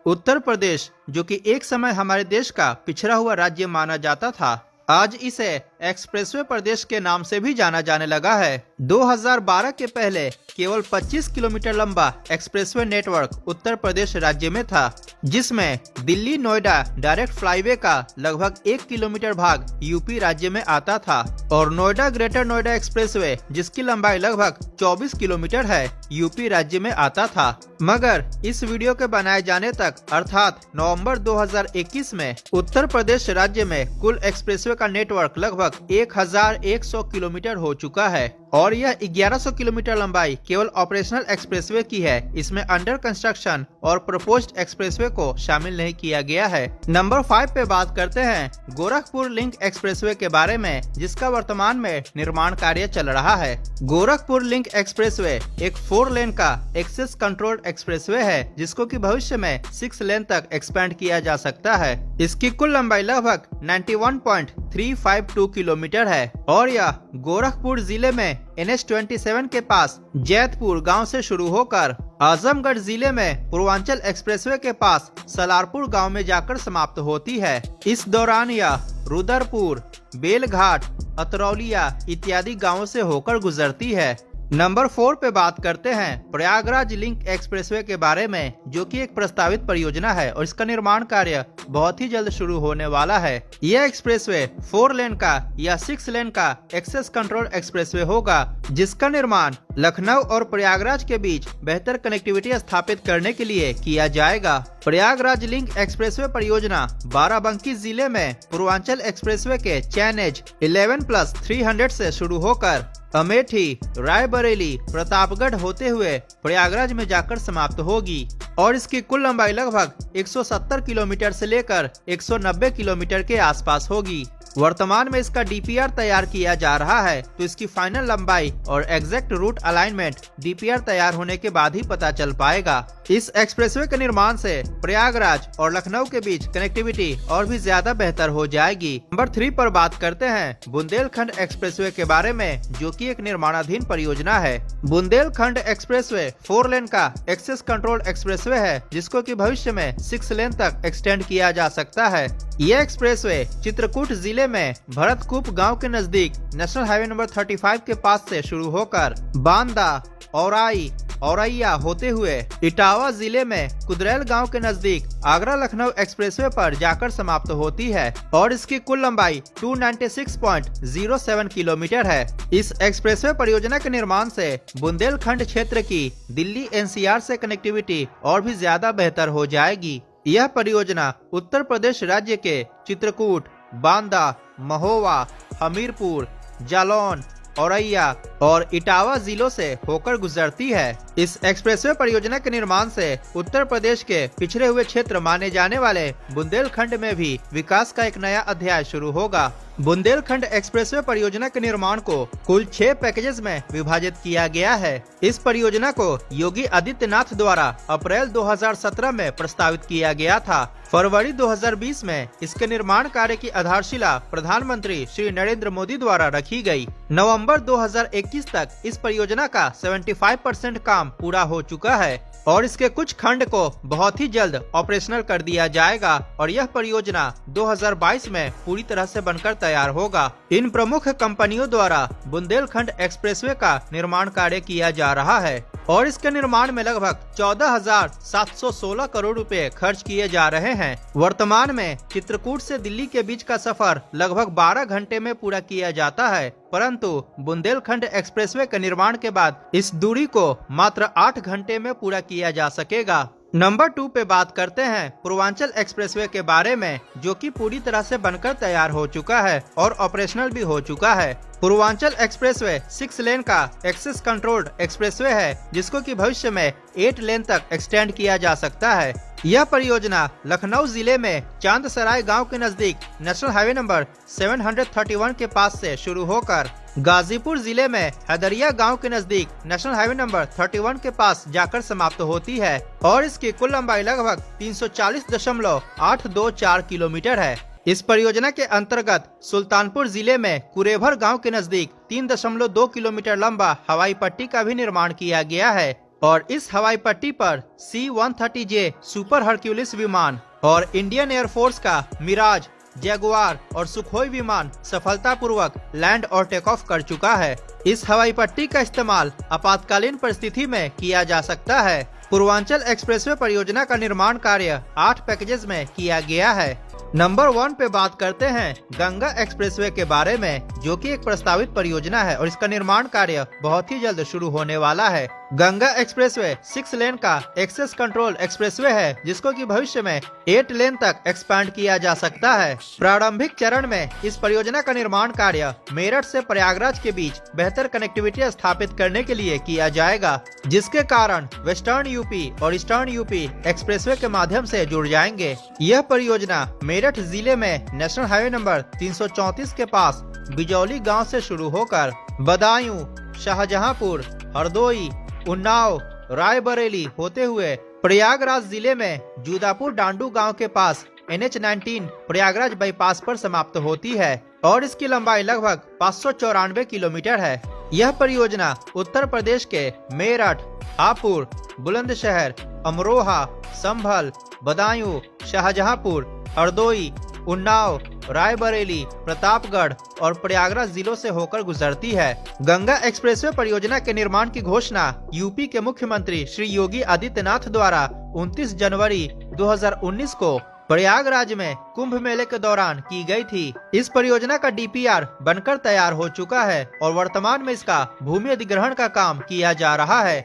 उत्तर प्रदेश, जो कि एक समय हमारे देश का पिछड़ा हुआ राज्य माना जाता था, आज इसे एक्सप्रेसवे प्रदेश के नाम से भी जाना जाने लगा है। 2012 के पहले केवल 25 किलोमीटर लंबा एक्सप्रेसवे नेटवर्क उत्तर प्रदेश राज्य में था, जिसमें दिल्ली नोएडा डायरेक्ट फ्लाईवे का लगभग 1 किलोमीटर भाग यूपी राज्य में आता था और नोएडा ग्रेटर नोएडा एक्सप्रेसवे, जिसकी लंबाई लगभग 24 किलोमीटर है, यूपी राज्य में आता था। मगर इस वीडियो के बनाए जाने तक अर्थात नवंबर 2021 में उत्तर प्रदेश राज्य में कुल एक्सप्रेसवे का नेटवर्क लगभग 1100 किलोमीटर हो चुका है और यह 1100 किलोमीटर लंबाई केवल ऑपरेशनल एक्सप्रेसवे की है। इसमें अंडर कंस्ट्रक्शन और प्रपोज्ड एक्सप्रेसवे को शामिल नहीं किया गया है। नंबर 5 पे बात करते हैं गोरखपुर लिंक एक्सप्रेसवे के बारे में, जिसका वर्तमान में निर्माण कार्य चल रहा है। गोरखपुर लिंक एक्सप्रेसवे एक 4 लेन का एक्सेस कंट्रोल्ड एक्सप्रेसवे है, जिसको कि भविष्य में 6 लेन तक एक्सपेंड किया जा सकता है। इसकी कुल लंबाई लगभग 91.352 किलोमीटर है और यह गोरखपुर जिले में NH-27 के पास जैतपुर गांव से शुरू होकर आजमगढ़ जिले में पूर्वांचल एक्सप्रेसवे के पास सलारपुर गांव में जाकर समाप्त होती है। इस दौरान यह रुद्रपुर, बेलघाट, अतरौलिया इत्यादि गांवों से होकर गुजरती है। नंबर 4 पे बात करते हैं प्रयागराज लिंक एक्सप्रेसवे के बारे में, जो कि एक प्रस्तावित परियोजना है और इसका निर्माण कार्य बहुत ही जल्द शुरू होने वाला है। यह एक्सप्रेसवे 4 लेन का या 6 लेन का एक्सेस कंट्रोल एक्सप्रेसवे होगा, जिसका निर्माण लखनऊ और प्रयागराज के बीच बेहतर कनेक्टिविटी स्थापित करने के लिए किया जाएगा। प्रयागराज लिंक एक्सप्रेसवे परियोजना बाराबंकी जिले में पूर्वांचल एक्सप्रेसवे के चैन एज 11+300 से शुरू होकर अमेठी, रायबरेली, प्रतापगढ़ होते हुए प्रयागराज में जाकर समाप्त होगी और इसकी कुल लंबाई लगभग 170 किलोमीटर से लेकर 190 किलोमीटर के आसपास होगी। वर्तमान में इसका डीपीआर तैयार किया जा रहा है, तो इसकी फाइनल लंबाई और एग्जैक्ट रूट अलाइनमेंट डीपीआर तैयार होने के बाद ही पता चल पाएगा। इस एक्सप्रेसवे के निर्माण से प्रयागराज और लखनऊ के बीच कनेक्टिविटी और भी ज्यादा बेहतर हो जाएगी। नंबर 3 पर बात करते हैं बुंदेलखंड एक्सप्रेसवे के बारे में, जो कि एक निर्माणाधीन परियोजना है। बुंदेलखंड एक्सप्रेसवे 4 लेन का एक्सेस कंट्रोल एक्सप्रेसवे है, जिसको कि भविष्य में 6 लेन तक एक्सटेंड किया जा सकता है। यह एक्सप्रेसवे चित्रकूट जिले में भरतकूप गांव के नजदीक नेशनल हाईवे नंबर 35 के पास से शुरू होकर बांदा, औराई, औरैया होते हुए इटावा जिले में कुदरेल गांव के नजदीक आगरा लखनऊ एक्सप्रेसवे पर जाकर समाप्त होती है और इसकी कुल लंबाई 296.07 किलोमीटर है। इस एक्सप्रेसवे परियोजना के निर्माण से बुंदेलखंड क्षेत्र की दिल्ली NCR से कनेक्टिविटी और भी ज्यादा बेहतर हो जाएगी। यह परियोजना उत्तर प्रदेश राज्य के चित्रकूट, बांदा, महोबा, हमीरपुर, जालौन, औरैया और इटावा जिलों से होकर गुजरती है। इस एक्सप्रेसवे परियोजना के निर्माण से उत्तर प्रदेश के पिछड़े हुए क्षेत्र माने जाने वाले बुंदेलखंड में भी विकास का एक नया अध्याय शुरू होगा। बुंदेलखंड एक्सप्रेसवे परियोजना के निर्माण को कुल 6 पैकेजेस में विभाजित किया गया है। इस परियोजना को योगी आदित्यनाथ द्वारा अप्रैल 2017 में प्रस्तावित किया गया था। फरवरी 2020 में इसके निर्माण कार्य की आधारशिला प्रधानमंत्री श्री नरेंद्र मोदी द्वारा रखी गई। नवंबर 2021 तक इस परियोजना का 75% काम पूरा हो चुका है और इसके कुछ खंड को बहुत ही जल्द ऑपरेशनल कर दिया जाएगा और यह परियोजना 2022 में पूरी तरह से बनकर तैयार होगा। इन प्रमुख कंपनियों द्वारा बुंदेलखंड एक्सप्रेसवे का निर्माण कार्य किया जा रहा है और इसके निर्माण में लगभग 14,716 करोड़ रुपए खर्च किए जा रहे हैं। वर्तमान में चित्रकूट से दिल्ली के बीच का सफर लगभग 12 घंटे में पूरा किया जाता है, परंतु बुंदेलखंड एक्सप्रेसवे के निर्माण के बाद इस दूरी को मात्र 8 घंटे में पूरा किया जा सकेगा। नंबर 2 पे बात करते हैं पूर्वांचल एक्सप्रेसवे के बारे में, जो कि पूरी तरह से बनकर तैयार हो चुका है और ऑपरेशनल भी हो चुका है। पूर्वांचल एक्सप्रेसवे 6 लेन का एक्सेस कंट्रोल्ड एक्सप्रेसवे है, जिसको कि भविष्य में 8 लेन तक एक्सटेंड किया जा सकता है। यह परियोजना लखनऊ जिले में चांदसराय गांव के नजदीक नेशनल हाईवे नंबर 731 के पास से शुरू होकर गाजीपुर जिले में हैदरिया गांव के नजदीक नेशनल हाईवे नंबर 31 के पास जाकर समाप्त होती है और इसकी कुल लंबाई लगभग 340.824 किलोमीटर है। इस परियोजना के अंतर्गत सुल्तानपुर जिले में कुरेभर गांव के नजदीक 3.2 किलोमीटर लंबा हवाई पट्टी का भी निर्माण किया गया है और इस हवाई पट्टी पर C-130J सुपर हरक्यूलिस विमान और इंडियन एयरफोर्स का मिराज, जगुआर और सुखोई विमान सफलतापूर्वक लैंड और टेक ऑफ कर चुका है। इस हवाई पट्टी का इस्तेमाल आपातकालीन परिस्थिति में किया जा सकता है। पूर्वांचल एक्सप्रेसवे परियोजना का निर्माण कार्य 8 पैकेजेस में किया गया है। नंबर 1 पे बात करते हैं गंगा एक्सप्रेसवे के बारे में, जो कि एक प्रस्तावित परियोजना है और इसका निर्माण कार्य बहुत ही जल्द शुरू होने वाला है। गंगा एक्सप्रेसवे 6 लेन का एक्सेस कंट्रोल एक्सप्रेसवे है, जिसको कि भविष्य में 8 लेन तक एक्सपांड किया जा सकता है। प्रारंभिक चरण में इस परियोजना का निर्माण कार्य मेरठ से प्रयागराज के बीच बेहतर कनेक्टिविटी स्थापित करने के लिए किया जाएगा, जिसके कारण वेस्टर्न यूपी और ईस्टर्न यूपी एक्सप्रेसवे के माध्यम से जुड़ जाएंगे। यह परियोजना मेरठ जिले में नेशनल हाईवे नंबर 334 के पास बिजौली गांव से शुरू होकर बदायूं, शाहजहांपुर, हरदोई, उन्नाव, रायबरेली होते हुए प्रयागराज जिले में जूदापुर डांडू गांव के पास NH-19 प्रयागराज बाईपास पर समाप्त होती है और इसकी लंबाई लगभग 594 किलोमीटर है। यह परियोजना उत्तर प्रदेश के मेरठ, हापुड़, बुलंदशहर, अमरोहा, संभल, बदायूं, शाहजहांपुर, हरदोई, उन्नाव, रायबरेली, प्रतापगढ़ और प्रयागराज जिलों से होकर गुजरती है। गंगा एक्सप्रेसवे परियोजना के निर्माण की घोषणा यूपी के मुख्यमंत्री श्री योगी आदित्यनाथ द्वारा 29 जनवरी 2019 को प्रयागराज में कुंभ मेले के दौरान की गई थी। इस परियोजना का DPR बनकर तैयार हो चुका है और वर्तमान में इसका भूमि अधिग्रहण का काम किया जा रहा है।